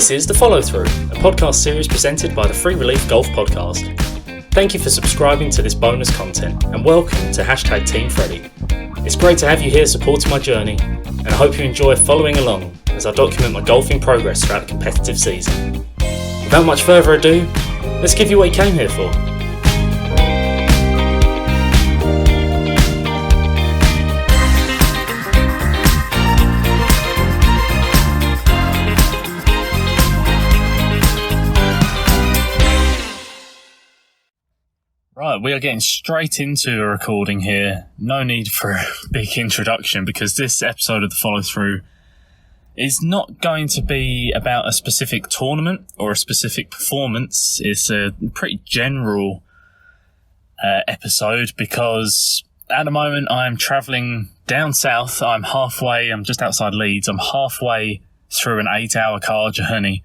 This is The Follow Through, a podcast series presented by the Free Relief Golf Podcast. Thank you for subscribing to this bonus content and welcome to #Team Freddie. It's great to have you here supporting my journey, and I hope you enjoy following along as I document my golfing progress throughout the competitive season. Without much further ado, let's give you what you came here for. Right, we are getting straight into a recording here. No need for a big introduction because this episode of The Follow Through is not going to be about a specific tournament or a specific performance. It's a pretty general episode because at the moment I'm travelling down south. I'm just outside Leeds. I'm halfway through an 8-hour car journey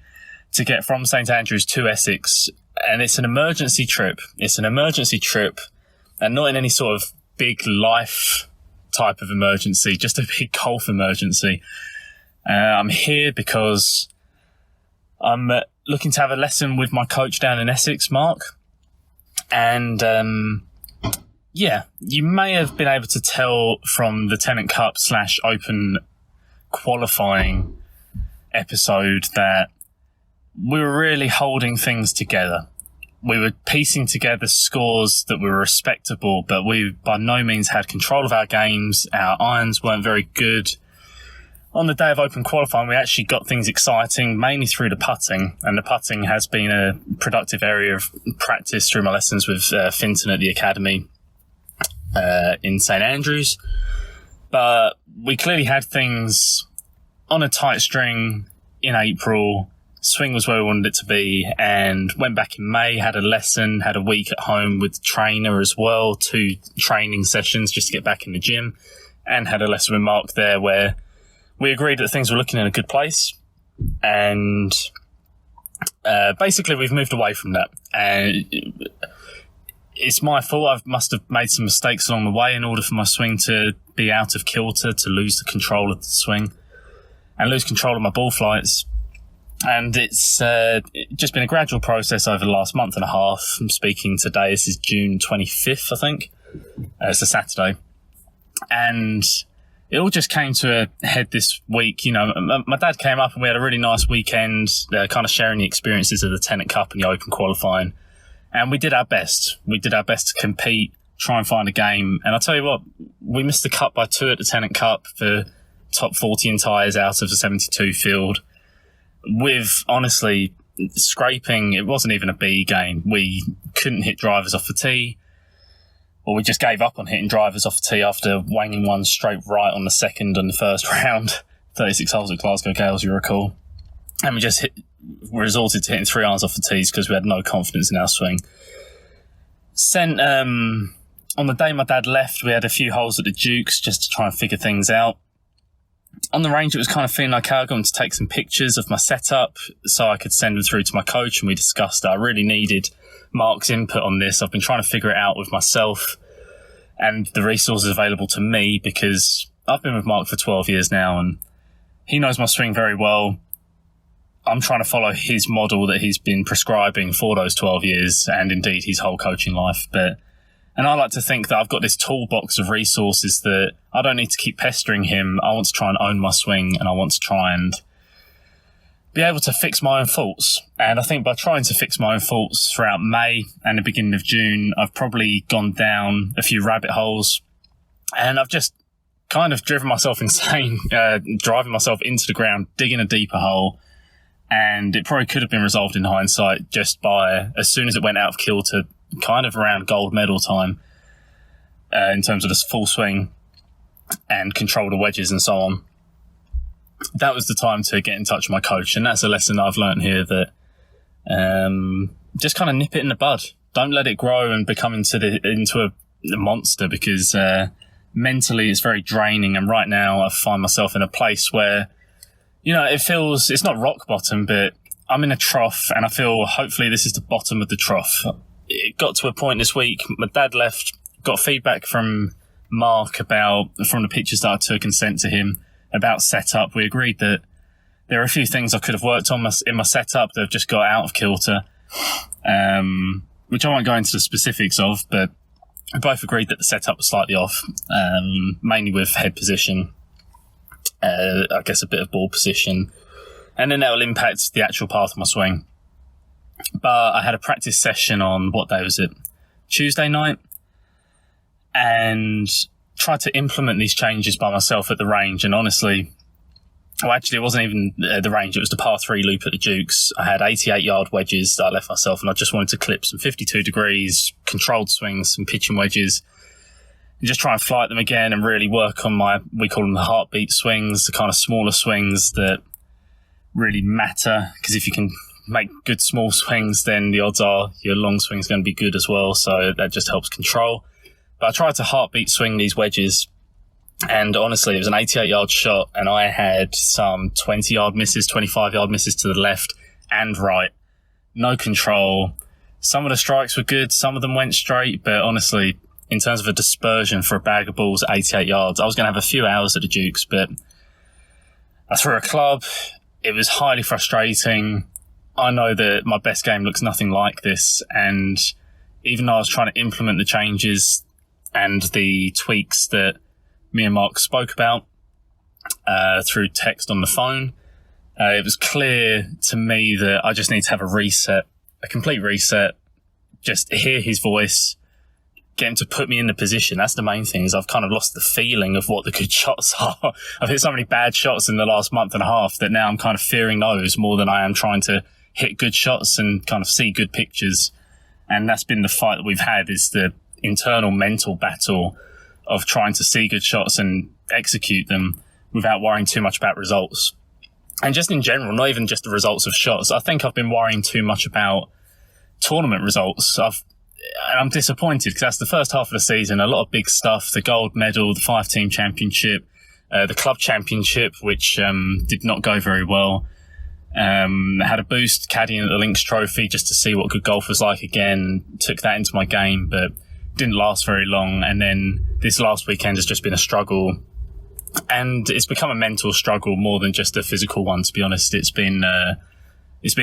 to get from St Andrews to Essex. And it's an emergency trip. And not in any sort of big life type of emergency, just a big golf emergency. I'm here because I'm looking to have a lesson with my coach down in Essex, Mark. And you may have been able to tell from the Tennant Cup / Open qualifying episode that we were really holding things together. We were piecing together scores that were respectable, but we by no means had control of our games. Our irons weren't very good. On the day of Open qualifying, we actually got things exciting, mainly through the putting, and the putting has been a productive area of practice through my lessons with Finton at the Academy in St Andrews. But we clearly had things on a tight string in April. Swing was where we wanted it to be, and went back in May, had a lesson, had a week at home with the trainer as well, 2 training sessions just to get back in the gym, and had a lesson with Mark there where we agreed that things were looking in a good place. And basically we've moved away from that, and it's my fault. I must have made some mistakes along the way in order for my swing to be out of kilter, to lose the control of the swing and lose control of my ball flights. And it's just been a gradual process over the last month and a half. I'm speaking today, this is June 25th, I think. It's a Saturday. And it all just came to a head this week. You know, my dad came up and we had a really nice weekend, kind of sharing the experiences of the Tennant Cup and the Open qualifying. And we did our best. We did our best to compete, try and find a game. And I'll tell you what, we missed the cut by 2 at the Tennant Cup for top 40 in tyres out of the 72 field. With, honestly, scraping, it wasn't even a B game. We couldn't hit drivers off the tee, or we just gave up on hitting drivers off the tee after wanging one straight right on the second and the first round. 36 holes at Glasgow Gales, you recall. And we just resorted to hitting 3 irons off the tees because we had no confidence in our swing. On the day my dad left, we had a few holes at the Dukes just to try and figure things out. On the range, it was kind of feeling like I was going to take some pictures of my setup so I could send them through to my coach, and we discussed that I really needed Mark's input on this. I've been trying to figure it out with myself and the resources available to me because I've been with Mark for 12 years now and he knows my swing very well. I'm trying to follow his model that he's been prescribing for those 12 years and indeed his whole coaching life. And I like to think that I've got this toolbox of resources that I don't need to keep pestering him. I want to try and own my swing, and I want to try and be able to fix my own faults. And I think by trying to fix my own faults throughout May and the beginning of June, I've probably gone down a few rabbit holes, and I've just kind of driven myself insane, driving myself into the ground, digging a deeper hole. And it probably could have been resolved in hindsight just by, as soon as it went out of kilter, kind of around gold medal time, in terms of this full swing and control the wedges and so on. That was the time to get in touch with my coach, and that's a lesson that I've learned here, that just kind of nip it in the bud. Don't let it grow and become into a monster, because mentally it's very draining. And right now I find myself in a place where, you know, it's not rock bottom, but I'm in a trough, and I feel hopefully this is the bottom of the trough. It got to a point this week, my dad left, got feedback from Mark from the pictures that I took and sent to him about setup. We agreed that There are a few things I could have worked on in my setup that have just got out of kilter, which I won't go into the specifics of, but we both agreed that the setup was slightly off, mainly with head position, I guess a bit of ball position, and then that will impact the actual path of my swing. But I had a practice session on, what day was it? Tuesday night, and tried to implement these changes by myself at the range. And honestly, it wasn't even the range, it was the par 3 loop at the Dukes. I had 88-yard wedges that I left myself, and I just wanted to clip some 52 degrees, controlled swings, some pitching wedges, and just try and flight them again and really work on we call them the heartbeat swings, the kind of smaller swings that really matter, because if you can make good small swings, then the odds are your long swing is going to be good as well, so that just helps control. But I tried to heartbeat swing these wedges, and honestly, it was an 88-yard shot, and I had some 20-yard misses, 25-yard misses to the left and right. No control. Some of the strikes were good, some of them went straight, but honestly, in terms of a dispersion for a bag of balls at 88 yards, I was going to have a few hours at the Dukes, but I threw a club. It was highly frustrating. I know that my best game looks nothing like this, and even though I was trying to implement the changes and the tweaks that me and Mark spoke about through text on the phone, it was clear to me that I just need to have a complete reset, just hear his voice, get him to put me in the position. That's the main thing, is I've kind of lost the feeling of what the good shots are. I've hit so many bad shots in the last month and a half that now I'm kind of fearing those more than I am trying to hit good shots and kind of see good pictures. And that's been the fight that we've had, is the internal mental battle of trying to see good shots and execute them without worrying too much about results. And just in general, not even just the results of shots. I think I've been worrying too much about tournament results. I'm disappointed, because that's the first half of the season. A lot of big stuff, the gold medal, the 5-team championship, the club championship, which did not go very well. I had a boost caddying at the Links Trophy just to see what good golf was like again. Took that into my game, but didn't last very long. And then this last weekend has just been a struggle. And it's become a mental struggle more than just a physical one, to be honest. It's been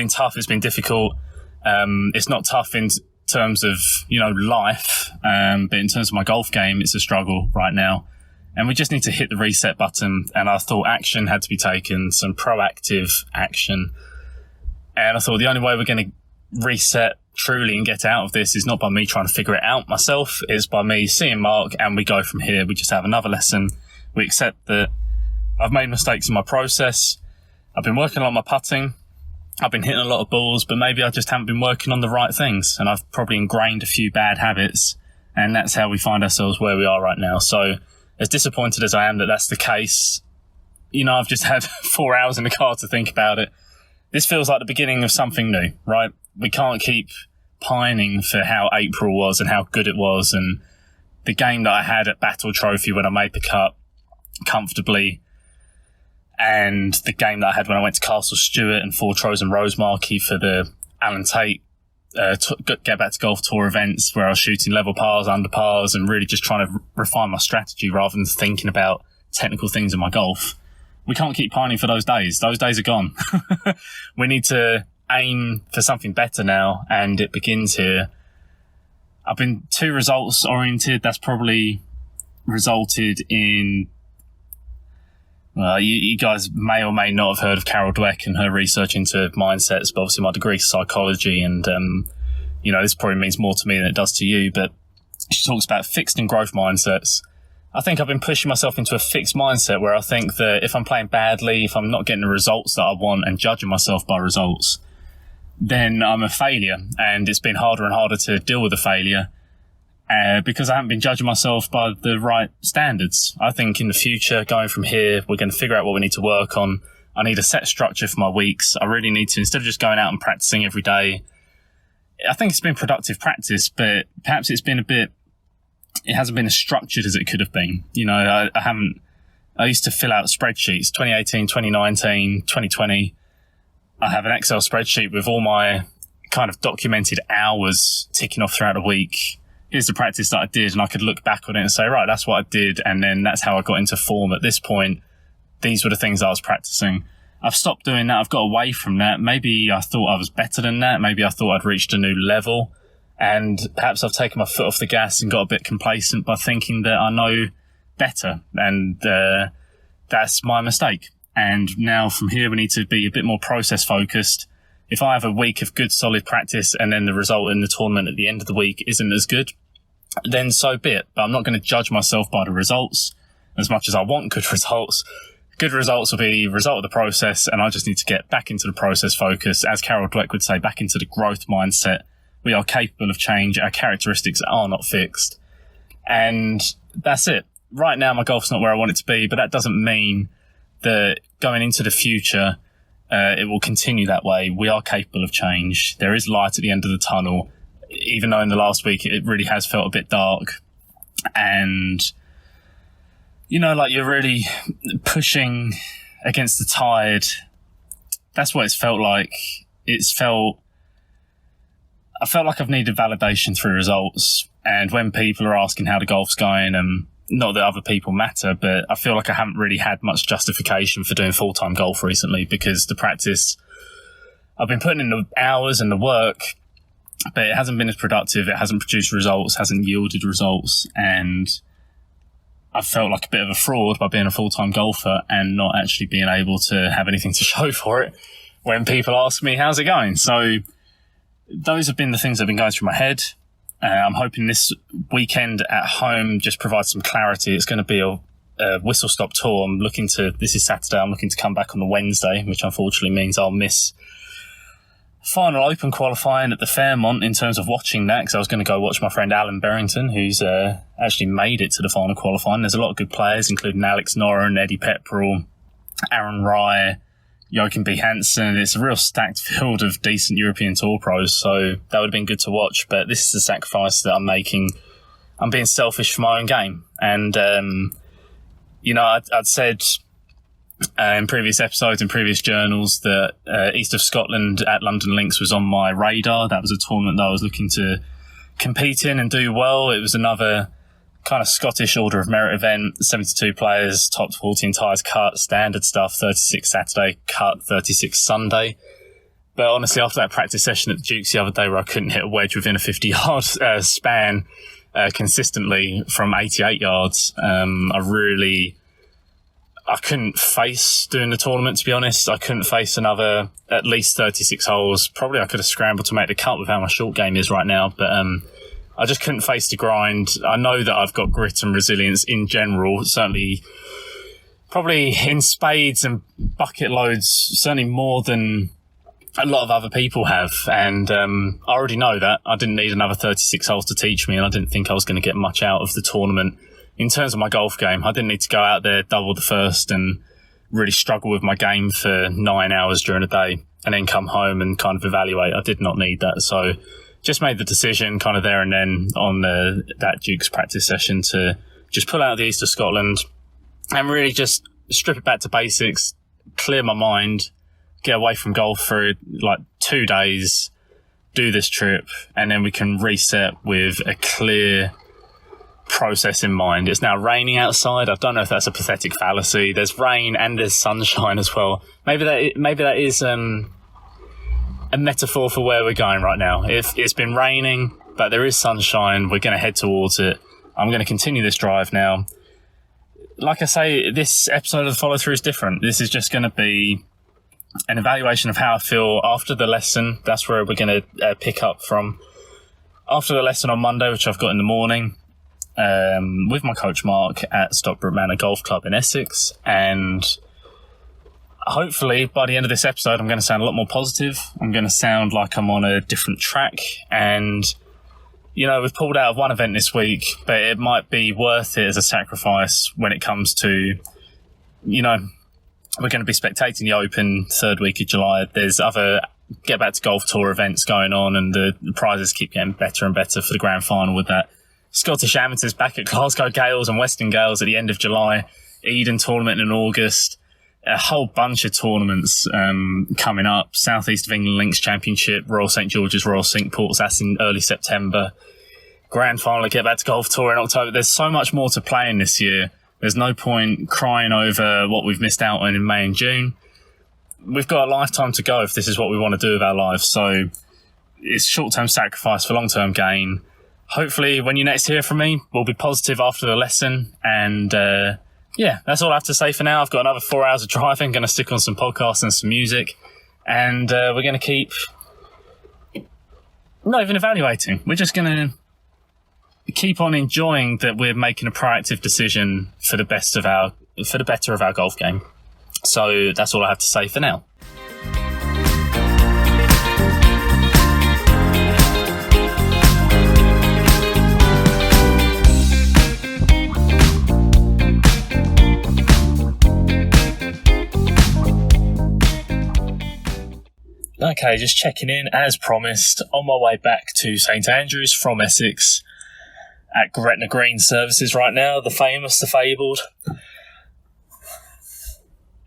tough. It's been difficult. It's not tough in terms of, life. But in terms of my golf game, it's a struggle right now. And we just need to hit the reset button. And I thought action had to be taken, some proactive action. And I thought the only way we're going to reset truly and get out of this is not by me trying to figure it out myself. It's by me seeing Mark, and we go from here. We just have another lesson. We accept that I've made mistakes in my process. I've been working on my putting. I've been hitting a lot of balls, but maybe I just haven't been working on the right things. And I've probably ingrained a few bad habits. And that's how we find ourselves where we are right now. So as disappointed as I am that that's the case, I've just had 4 hours in the car to think about it. This feels like the beginning of something new, right? We can't keep pining for how April was and how good it was, and the game that I had at Battle Trophy when I made the cut comfortably, and the game that I had when I went to Castle Stewart and Fortrose and Rosemarkie for the Alan Tate Get Back to Golf Tour events, where I was shooting level pars, under pars, and really just trying to refine my strategy rather than thinking about technical things in my golf. We can't keep pining for those days. Those days are gone. We need to aim for something better now, and it begins here. I've been too results oriented. That's probably resulted in, you guys may or may not have heard of Carol Dweck and her research into mindsets, but obviously my degree is psychology, and this probably means more to me than it does to you, but she talks about fixed and growth mindsets. I think I've been pushing myself into a fixed mindset where I think that if I'm playing badly, if I'm not getting the results that I want and judging myself by results, then I'm a failure. And it's been harder and harder to deal with the failure because I haven't been judging myself by the right standards. I think in the future, going from here, we're going to figure out what we need to work on. I need a set structure for my weeks. I really need to, instead of just going out and practicing every day, I think it's been productive practice, but perhaps it hasn't been as structured as it could have been. I used to fill out spreadsheets, 2018, 2019, 2020. I have an Excel spreadsheet with all my kind of documented hours ticking off throughout the week. Here's the practice that I did, and I could look back on it and say, right, that's what I did, and then that's how I got into form at this point. These were the things I was practicing. I've stopped doing that. I've got away from that. Maybe I thought I was better than that. Maybe I thought I'd reached a new level. And perhaps I've taken my foot off the gas and got a bit complacent by thinking that I know better. And that's my mistake. And now from here, we need to be a bit more process focused. If I have a week of good, solid practice and then the result in the tournament at the end of the week isn't as good, then so be it. But I'm not going to judge myself by the results as much as I want good results. Good results will be a result of the process, and I just need to get back into the process focus. As Carol Dweck would say, back into the growth mindset. We are capable of change. Our characteristics are not fixed. And that's it. Right now, my golf's not where I want it to be, but that doesn't mean that going into the future, it will continue that way. We are capable of change. There is light at the end of the tunnel, even though in the last week it really has felt a bit dark. And, you know, like you're really pushing against the tide. That's what it's felt like. I felt like I've needed validation through results. And when people are asking how the golf's going, and not that other people matter, but I feel like I haven't really had much justification for doing full-time golf recently, because the practice, I've been putting in the hours and the work, but it hasn't been as productive. It hasn't produced results, hasn't yielded results. And I felt like a bit of a fraud by being a full-time golfer and not actually being able to have anything to show for it when people ask me, how's it going? So those have been the things that have been going through my head. I'm hoping this weekend at home just provides some clarity. It's going to be a whistle-stop tour. This is Saturday. I'm looking to come back on the Wednesday, which unfortunately means I'll miss final Open qualifying at the Fairmont in terms of watching that, because I was going to go watch my friend Alan Berrington, who's actually made it to the final qualifying. There's a lot of good players, including Alex Noren, Eddie Pepperell, Aaron Rye, Joachim B. Hansen. It's a real stacked field of decent European Tour pros, so that would have been good to watch. But this is the sacrifice that I'm making. I'm being selfish for my own game. And, I'd said in previous episodes, in previous journals, that East of Scotland at London Links was on my radar. That was a tournament that I was looking to compete in and do well. It was another kind of Scottish Order of Merit event, 72 players, top 14 tyres cut, standard stuff, 36 Saturday, cut 36 Sunday. But honestly, after that practice session at the Dukes the other day where I couldn't hit a wedge within a 50-yard span consistently from 88 yards, I couldn't face doing the tournament, to be honest. I couldn't face another at least 36 holes. Probably I could have scrambled to make the cut with how my short game is right now, but I just couldn't face the grind. I know that I've got grit and resilience in general, certainly probably in spades and bucket loads, certainly more than a lot of other people have. And I already know that. I didn't need another 36 holes to teach me, and I didn't think I was going to get much out of the tournament. In terms of my golf game, I didn't need to go out there, double the first, and really struggle with my game for 9 hours during the day and then come home and kind of evaluate. I did not need that. So just made the decision kind of there and then on that Duke's practice session to just pull out of the East of Scotland and really just strip it back to basics, clear my mind, get away from golf for like 2 days, do this trip, and then we can reset with a clear process in mind. It's now raining outside. I don't know if that's a pathetic fallacy. There's rain and there's sunshine as well. Maybe that is a metaphor for where we're going right now. It's been raining, but there is sunshine. We're going to head towards it. I'm going to continue this drive now. Like I say, this episode of the follow through is different. This is just going to be an evaluation of how I feel after the lesson. That's where we're going to pick up from. After the lesson on Monday, which I've got in the morning, with my coach Mark at Stockbrook Manor Golf Club in Essex, and hopefully by the end of this episode I'm going to sound a lot more positive. I'm going to sound like I'm on a different track, and we've pulled out of one event this week, but it might be worth it as a sacrifice when it comes to, we're going to be spectating the Open third week of July. There's other Get Back to Golf Tour events going on, and the prizes keep getting better and better for the grand final with that. Scottish Amateurs back at Glasgow Gales and Western Gales at the end of July, Eden tournament in August, a whole bunch of tournaments coming up. South East of England Links Championship, Royal St George's, Royal Cinque Ports, that's in early September. Grand final, Get Back to Golf Tour in October. There's so much more to play in this year. There's no point crying over what we've missed out on in May and June. we've got a lifetime to go if this is what we want to do with our lives. So it's short-term sacrifice for long-term gain. Hopefully when you next hear from me, we'll be positive after the lesson. And that's all I have to say for now. I've got another 4 hours of driving, going to stick on some podcasts and some music. And we're going to keep not even evaluating. We're just going to keep on enjoying that we're making a proactive decision for the better of our golf game. So that's all I have to say for now. Okay, just checking in as promised. On my way back to St Andrews from Essex at Gretna Green Services right now, the famous, the fabled.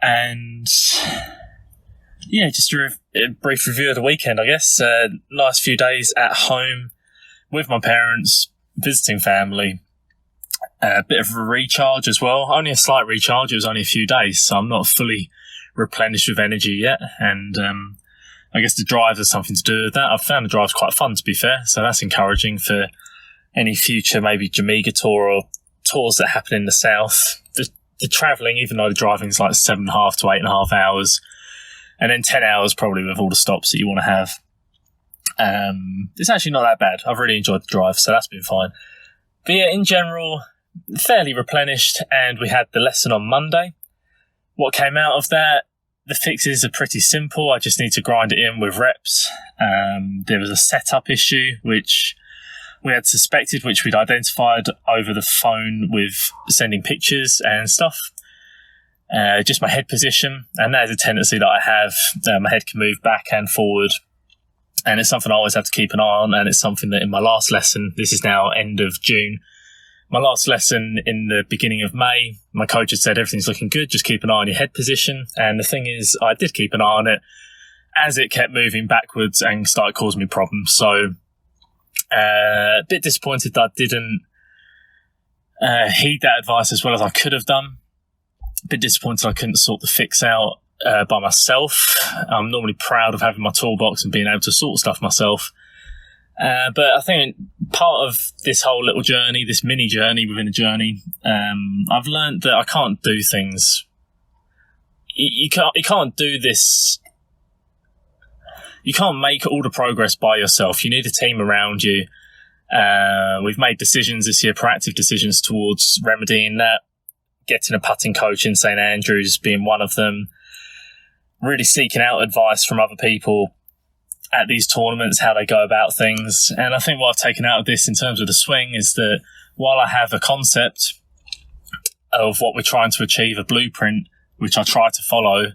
And just a brief review of the weekend, I guess. Nice few days at home with my parents, visiting family. A bit of a recharge as well. Only a slight recharge. It was only a few days, so I'm not fully replenished with energy yet. And I guess the drive has something to do with that. I've found the drives quite fun, to be fair, so that's encouraging for any future maybe Jamaica tour or tours that happen in the south. The travelling, even though the driving is like 7.5 to 8.5 hours, and then 10 hours probably with all the stops that you want to have. It's actually not that bad. I've really enjoyed the drive, so that's been fine. But yeah, in general, fairly replenished, and we had the lesson on Monday. What came out of that? The fixes are pretty simple. I just need to grind it in with reps. There was a setup issue, which we had suspected, which we'd identified over the phone with sending pictures and stuff. Just my head position. And that is a tendency that I have. My head can move back and forward. And it's something I always have to keep an eye on. And it's something that in my last lesson, this is now end of June, my last lesson in the beginning of May, my coach had said, everything's looking good, just keep an eye on your head position. And the thing is, I did keep an eye on it as it kept moving backwards and started causing me problems. So a bit disappointed that I didn't heed that advice as well as I could have done. A bit disappointed I couldn't sort the fix out by myself. I'm normally proud of having my toolbox and being able to sort stuff myself. But I think part of this whole little journey, this mini journey within a journey, I've learned that I can't do things. You can't do this. You can't make all the progress by yourself. You need a team around you. We've made decisions this year, proactive decisions towards remedying that. Getting a putting coach in St Andrews being one of them. Really seeking out advice from other people at these tournaments, how they go about things. And I think what I've taken out of this in terms of the swing is that while I have a concept of what we're trying to achieve, a blueprint, which I try to follow,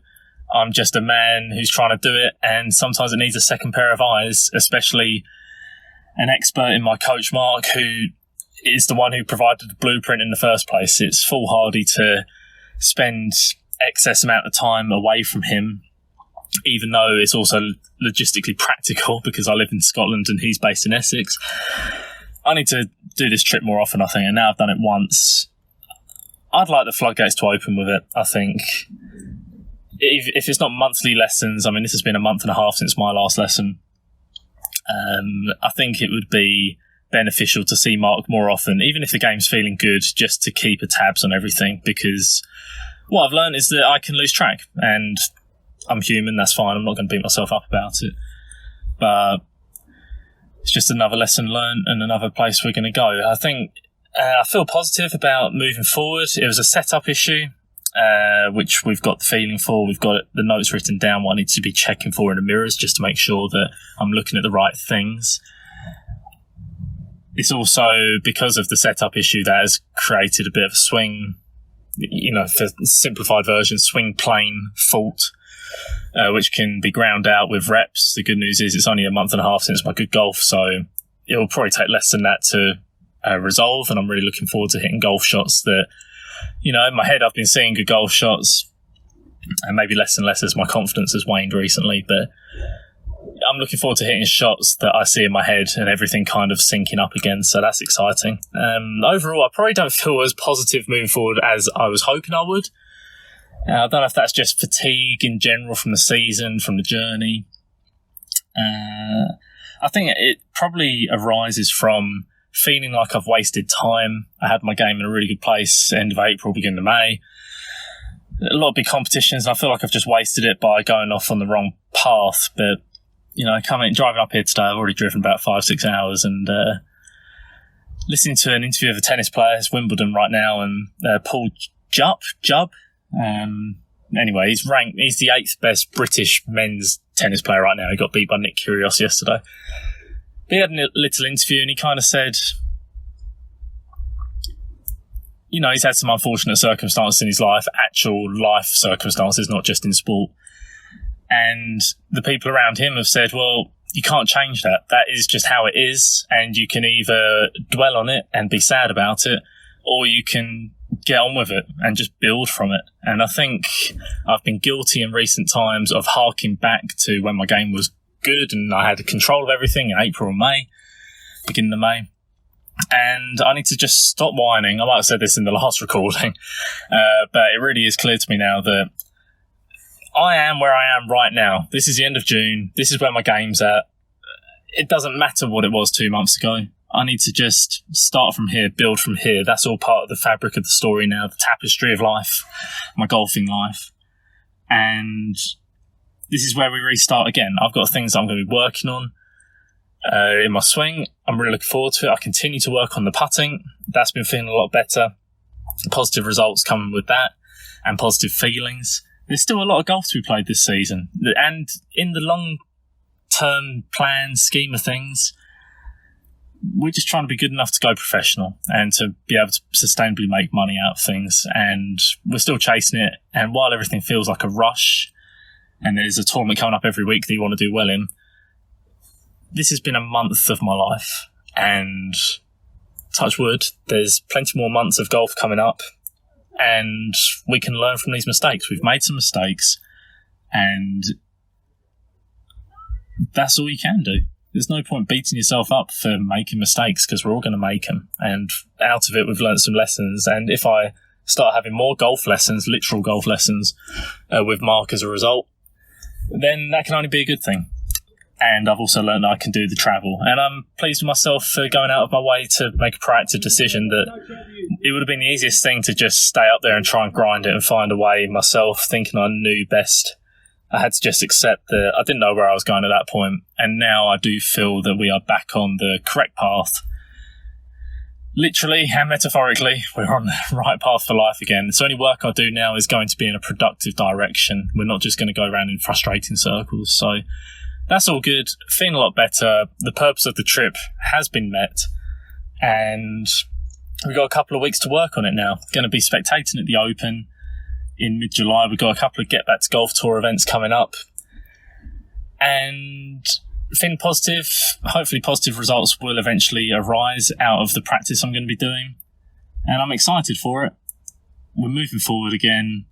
I'm just a man who's trying to do it. And sometimes it needs a second pair of eyes, especially an expert in my coach, Mark, who is the one who provided the blueprint in the first place. It's foolhardy to spend excess amount of time away from him, even though it's also logistically practical because I live in Scotland and he's based in Essex. I need to do this trip more often, I think, and now I've done it once. I'd like the floodgates to open with it, I think. If it's not monthly lessons, I mean, this has been a month and a half since my last lesson. I think it would be beneficial to see Mark more often, even if the game's feeling good, just to keep a tabs on everything, because what I've learned is that I can lose track, and I'm human, that's fine. I'm not going to beat myself up about it. But it's just another lesson learned and another place we're going to go. I think I feel positive about moving forward. It was a setup issue, which we've got the feeling for. We've got the notes written down, what I need to be checking for in the mirrors, just to make sure that I'm looking at the right things. It's also because of the setup issue that has created a bit of a swing, for simplified version, swing plane fault, which can be ground out with reps. The good news is it's only a month and a half since my good golf, so it will probably take less than that to resolve, and I'm really looking forward to hitting golf shots that, in my head I've been seeing good golf shots, and maybe less and less as my confidence has waned recently, but I'm looking forward to hitting shots that I see in my head and everything kind of syncing up again, so that's exciting. Overall, I probably don't feel as positive moving forward as I was hoping I would. I don't know if that's just fatigue in general from the season, from the journey. I think it probably arises from feeling like I've wasted time. I had my game in a really good place, end of April, beginning of May. A lot of big competitions, and I feel like I've just wasted it by going off on the wrong path. But, driving up here today, I've already driven about 5-6 hours, and listening to an interview of a tennis player. It's Wimbledon right now, and Paul Jubb. Anyway, he's the 8th best British men's tennis player right now. He got beat by Nick Kyrgios yesterday. But he had a little interview, and he kind of said, he's had some unfortunate circumstances in his life, actual life circumstances, not just in sport. And the people around him have said, well, you can't change that. That is just how it is. And you can either dwell on it and be sad about it, or you can get on with it and just build from it. And I think I've been guilty in recent times of harking back to when my game was good and I had control of everything in April and May, beginning of May. And I need to just stop whining. I might have said this in the last recording, but it really is clear to me now that I am where I am right now. This is the end of June. This is where my game's at. It doesn't matter what it was 2 months ago. I need to just start from here, build from here. That's all part of the fabric of the story now, the tapestry of life, my golfing life. And this is where we restart again. I've got things I'm going to be working on in my swing. I'm really looking forward to it. I continue to work on the putting. That's been feeling a lot better. Positive results coming with that, and positive feelings. There's still a lot of golf to be played this season. And in the long-term plan, scheme of things, we're just trying to be good enough to go professional and to be able to sustainably make money out of things. And we're still chasing it. And while everything feels like a rush, and there's a tournament coming up every week that you want to do well in, this has been a month of my life. And touch wood, there's plenty more months of golf coming up. And we can learn from these mistakes. We've made some mistakes, and that's all you can do. There's no point beating yourself up for making mistakes, because we're all going to make them. And out of it, we've learned some lessons. And if I start having more golf lessons, literal golf lessons, with Mark as a result, then that can only be a good thing. And I've also learned that I can do the travel. And I'm pleased with myself for going out of my way to make a proactive decision that it would have been the easiest thing to just stay up there and try and grind it and find a way myself, thinking I knew best. I had to just accept that I didn't know where I was going at that point. And now I do feel that we are back on the correct path. Literally and metaphorically, we're on the right path for life again. So any work I do now is going to be in a productive direction. We're not just going to go around in frustrating circles. So that's all good. Feeling a lot better. The purpose of the trip has been met. And we've got a couple of weeks to work on it now. Going to be spectating at the Open in mid-July. We've got a couple of Get Back to Golf Tour events coming up. And feeling positive. Hopefully positive results will eventually arise out of the practice I'm going to be doing. And I'm excited for it. We're moving forward again.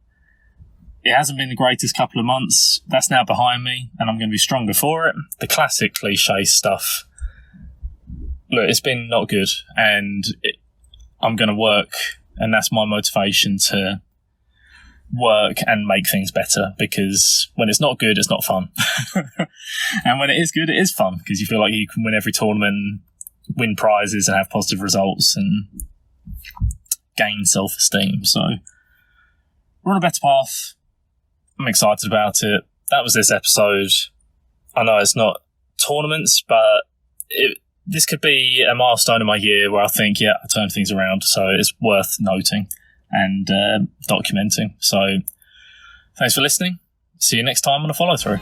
It hasn't been the greatest couple of months. That's now behind me, and I'm going to be stronger for it. The classic cliche stuff. Look, it's been not good, and I'm going to work, and that's my motivation, to work and make things better, because when it's not good, it's not fun. And when it is good, it is fun, because you feel like you can win every tournament, win prizes, and have positive results, and gain self-esteem. So we're on a better path. I'm excited about it. That was this episode. I know it's not tournaments, but this could be a milestone in my year where I think, I turned things around. So it's worth noting and documenting. So thanks for listening. See you next time on a follow through.